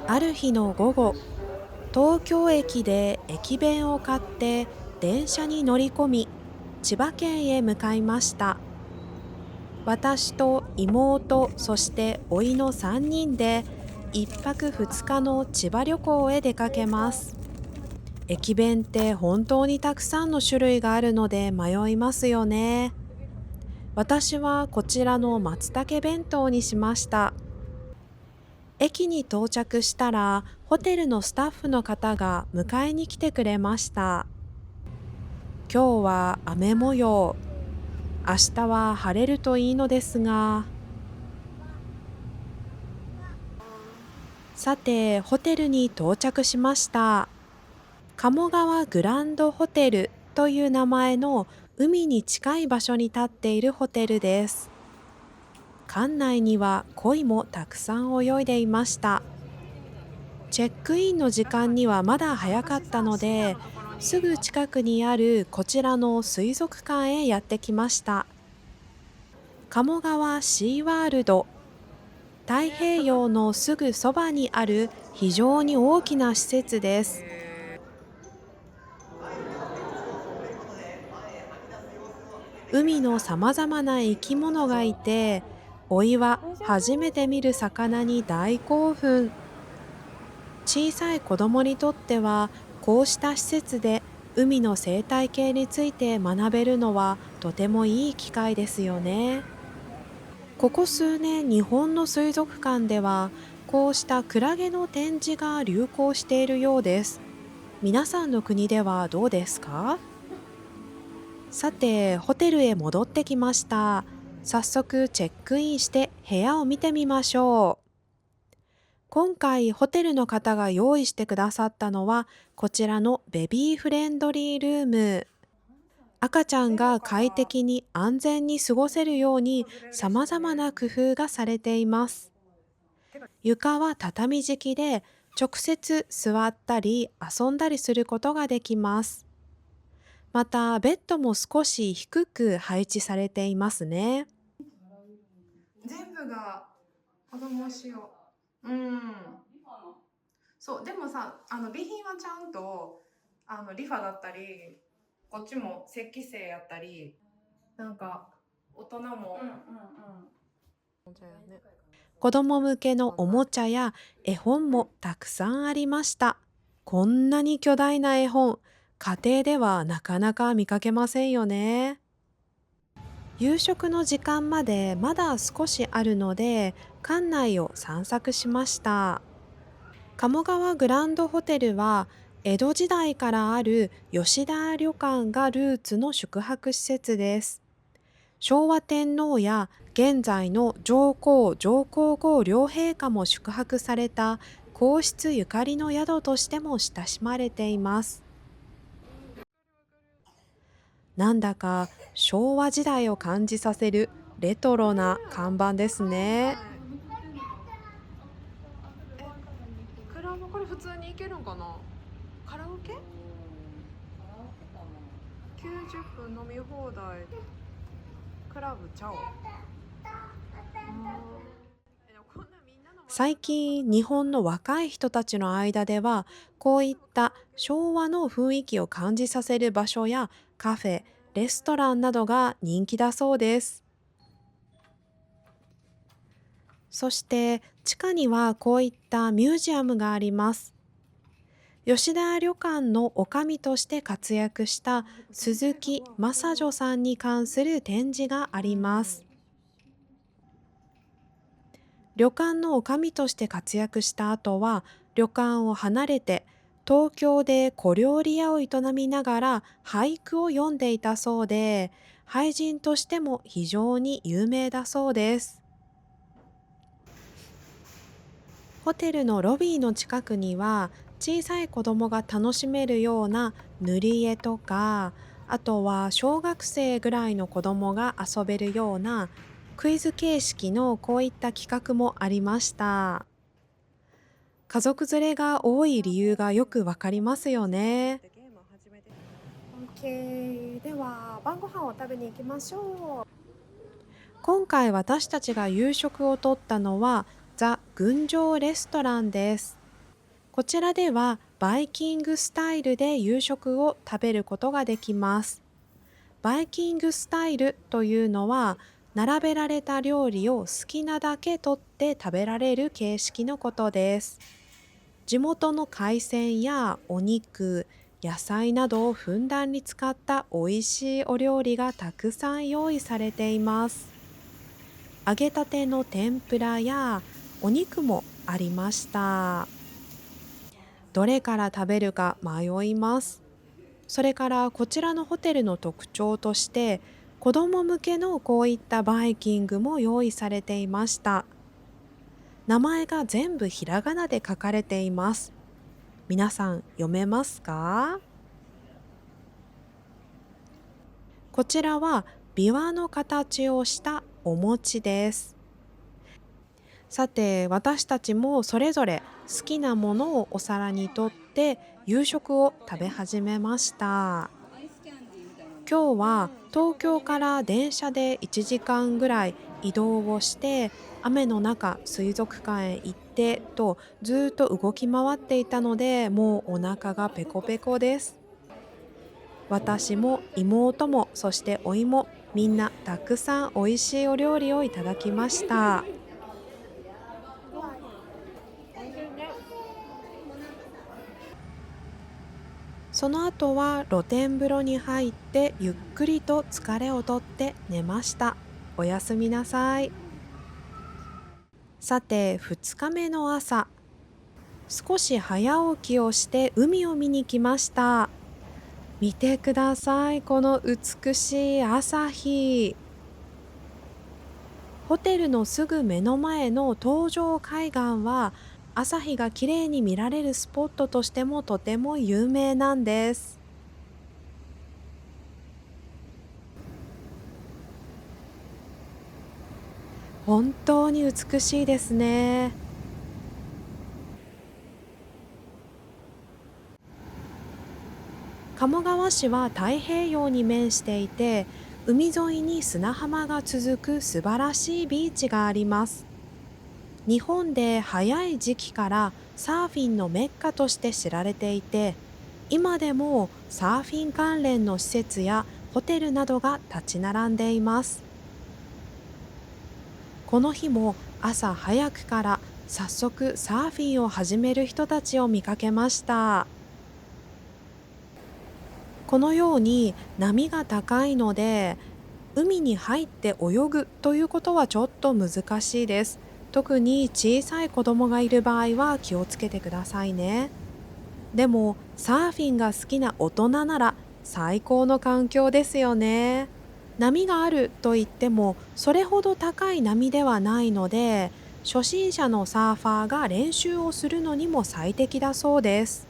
ある日の午後、東京駅で駅弁を買って電車に乗り込み、千葉県へ向かいました。私と妹、そして甥の3人で1泊2日の千葉旅行へ出かけます。駅弁って本当にたくさんの種類があるので迷いますよね。私はこちらの松茸弁当にしました。駅に到着したら、ホテルのスタッフの方が迎えに来てくれました。今日は雨模様。明日は晴れるといいのですが、さて、ホテルに到着しました。鴨川グランドホテルという名前の海に近い場所に建っているホテルです。館内には鯉もたくさん泳いでいました。チェックインの時間にはまだ早かったので、すぐ近くにあるこちらの水族館へやってきました。鴨川シーワールド。太平洋のすぐそばにある非常に大きな施設です。海のさまざまな生き物がいて、おいは初めて見る魚に大興奮。小さい子供にとっては、こうした施設で海の生態系について学べるのはとてもいい機会ですよね。ここ数年、日本の水族館では、こうしたクラゲの展示が流行しているようです。皆さんの国ではどうですか？さて、ホテルへ戻ってきました。早速チェックインして部屋を見てみましょう。今回ホテルの方が用意してくださったのは、こちらのベビーフレンドリールーム。赤ちゃんが快適に安全に過ごせるように様々な工夫がされています。床は畳敷きで、直接座ったり遊んだりすることができます。また、ベッドも少し低く配置されていますね。全部が子供仕様。うん。そう、でもさ、備品はちゃんと、リファだったり、こっちも石器製やったり、なんか、大人も、子供向けのおもちゃや絵本もたくさんありました。こんなに巨大な絵本、家庭ではなかなか見かけませんよね。夕食の時間までまだ少しあるので、館内を散策しました。鴨川グランドホテルは、江戸時代からある吉田旅館がルーツの宿泊施設です。昭和天皇や現在の上皇上皇后両陛下も宿泊された皇室ゆかりの宿としても親しまれています。なんだか昭和時代を感じさせるレトロな看板ですね。はい。クラブこれ普通に行けるんかな？カラオケ？ 90 分飲み放題。クラブちゃお。でもこんなみんなの前で最歌うこと近、日本の若い人たちの間では、こういった昭和の雰囲気を感じさせる場所やカフェ、レストランなどが人気だそうです。そして地下にはこういったミュージアムがあります。吉田旅館の女将として活躍した鈴木正女さんに関する展示があります。旅館の女将として活躍した後は、旅館を離れて東京で小料理屋を営みながら俳句を読んでいたそうで、俳人としても非常に有名だそうです。ホテルのロビーの近くには、小さい子供が楽しめるような塗り絵とか、あとは小学生ぐらいの子供が遊べるようなクイズ形式のこういった企画もありました。家族連れが多い理由がよくわかりますよね。OK。では、晩ご飯を食べに行きましょう。今回私たちが夕食をとったのはザ・群青レストランです。こちらではバイキングスタイルで夕食を食べることができます。バイキングスタイルというのは、並べられた料理を好きなだけ取って食べられる形式のことです。地元の海鮮やお肉、野菜などをふんだんに使った美味しいお料理がたくさん用意されています。揚げたての天ぷらやお肉もありました。どれから食べるか迷います。それからこちらのホテルの特徴として、子供向けのこういったバイキングも用意されていました。名前が全部ひらがなで書かれています。皆さん読めますか？こちらは琵琶の形をしたお餅です。さて、私たちもそれぞれ好きなものをお皿にとって夕食を食べ始めました。今日は東京から電車で1時間ぐらい移動をして、雨の中水族館へ行ってとずっと動き回っていたので、もうお腹がペコペコです。私も妹もそしておいも、みんなたくさん美味しいお料理をいただきました。その後は露天風呂に入ってゆっくりと疲れをとって寝ました。おやすみなさい。さて、2日目の朝、少し早起きをして海を見に来ました。見てください、この美しい朝日。ホテルのすぐ目の前の東上海岸は、朝日がきれいに見られるスポットとしてもとても有名なんです。本当に美しいですね。鴨川市は太平洋に面していて、海沿いに砂浜が続く素晴らしいビーチがあります。日本で早い時期からサーフィンのメッカとして知られていて、今でもサーフィン関連の施設やホテルなどが立ち並んでいます。この日も朝早くから早速サーフィンを始める人たちを見かけました。このように波が高いので、海に入って泳ぐということはちょっと難しいです。特に小さい子供がいる場合は気をつけてくださいね。でもサーフィンが好きな大人なら最高の環境ですよね。波があるといってもそれほど高い波ではないので、初心者のサーファーが練習をするのにも最適だそうです。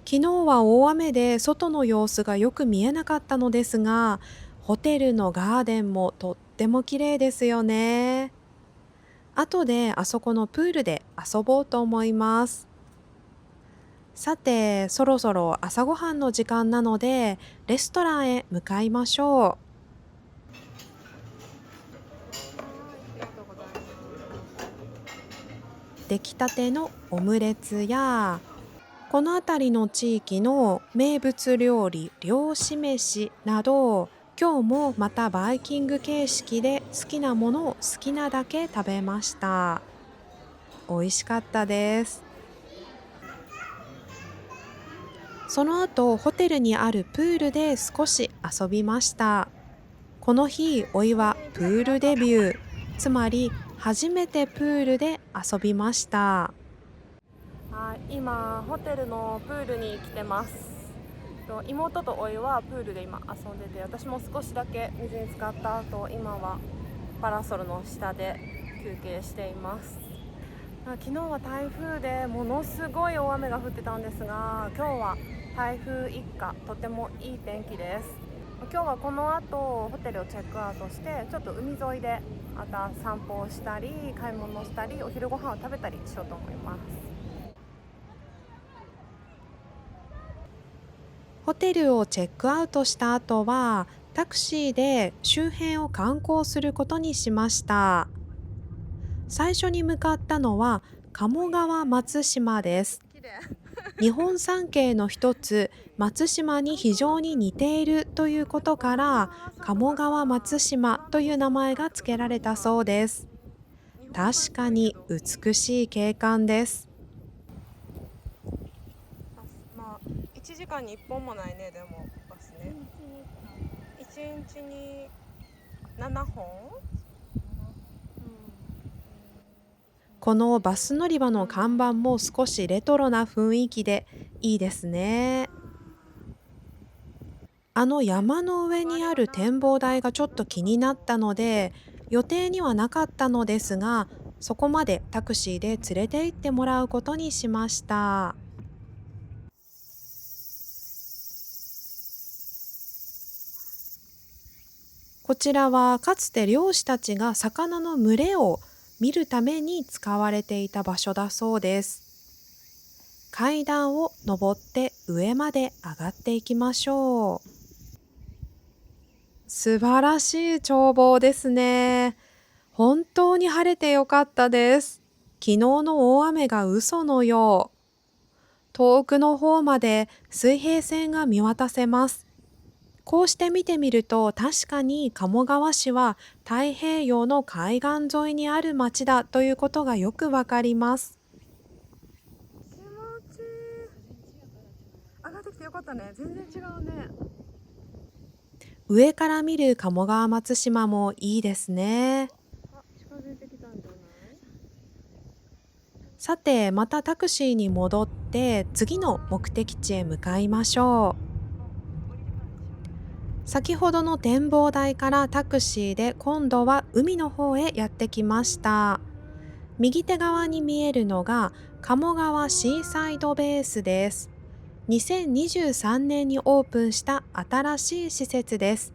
昨日は大雨で外の様子がよく見えなかったのですが、ホテルのガーデンもとっても綺麗ですよね。後であそこのプールで遊ぼうと思います。さて、そろそろ朝ごはんの時間なので、レストランへ向かいましょう。出来たてのオムレツや、この辺りの地域の名物料理、漁師飯など、今日もまたバイキング形式で好きなものを好きなだけ食べました。美味しかったです。その後、ホテルにあるプールで少し遊びました。この日、おいはプールデビュー、つまり初めてプールで遊びました。はい、今ホテルのプールに来てます。妹とおいはプールで今遊んでて、私も少しだけ水に浸かった後、今はパラソルの下で休憩しています。昨日は台風でものすごい大雨が降ってたんですが、今日は台風一過、とてもいい天気です。今日はこの後ホテルをチェックアウトして、ちょっと海沿いでまた散歩をしたり買い物をしたりお昼ご飯を食べたりしようと思います。ホテルをチェックアウトした後はタクシーで周辺を観光することにしました。最初に向かったのは鴨川松島です。日本三景の一つ、松島に非常に似ているということから、鴨川松島という名前が付けられたそうです。確かに美しい景観です。まあ、1時間に1本もないね、でもバスね。1日に7本？このバス乗り場の看板も少しレトロな雰囲気でいいですね。あの山の上にある展望台がちょっと気になったので、予定にはなかったのですが、そこまでタクシーで連れて行ってもらうことにしました。こちらはかつて漁師たちが魚の群れを見るために使われていた場所だそうです。階段を登って上まで上がっていきましょう。素晴らしい眺望ですね。本当に晴れてよかったです。昨日の大雨が嘘のよう。遠くの方まで水平線が見渡せます。こうして見てみると、確かに鴨川市は太平洋の海岸沿いにある町だということがよくわかります。気持ちいい。上がってきてよかったね。全然違うね。上から見る鴨川松島もいいですね。近づいてきたんじゃない？さて、またタクシーに戻って次の目的地へ向かいましょう。先ほどの展望台からタクシーで今度は海の方へやってきました。右手側に見えるのが鴨川シーサイドベースです。2023年にオープンした新しい施設です。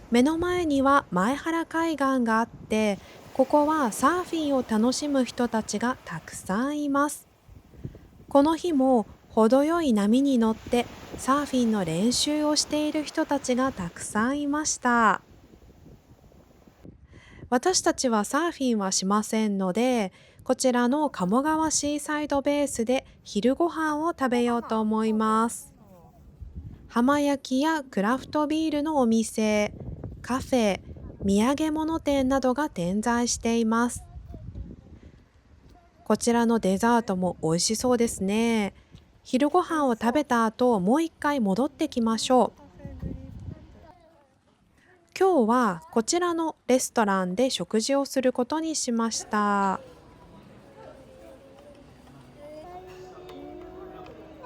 目の前には前原海岸があって、ここはサーフィンを楽しむ人たちがたくさんいます。この日も程よい波に乗ってサーフィンの練習をしている人たちがたくさんいました。私たちはサーフィンはしませんので、こちらの鴨川シーサイドベースで昼ご飯を食べようと思います。浜焼きやクラフトビールのお店、カフェ、土産物店などが点在しています。こちらのデザートも美味しそうですね。昼ご飯を食べた後、もう一回戻ってきましょう。今日はこちらのレストランで食事をすることにしました。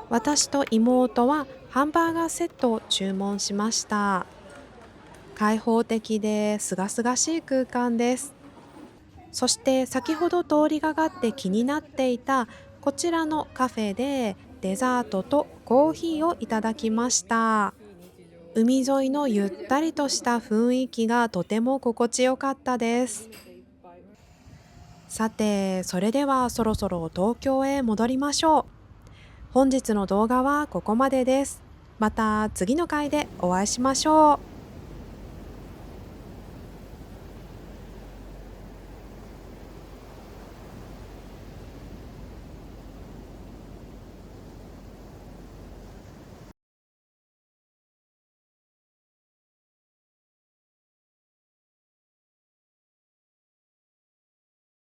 私と妹はハンバーガーセットを注文しました。開放的で清々しい空間です。そして先ほど通りがかって気になっていたこちらのカフェでデザートとコーヒーをいただきました。海沿いのゆったりとした雰囲気がとても心地よかったです。さて、それではそろそろ東京へ戻りましょう。本日の動画はここまでです。また次の回でお会いしましょう。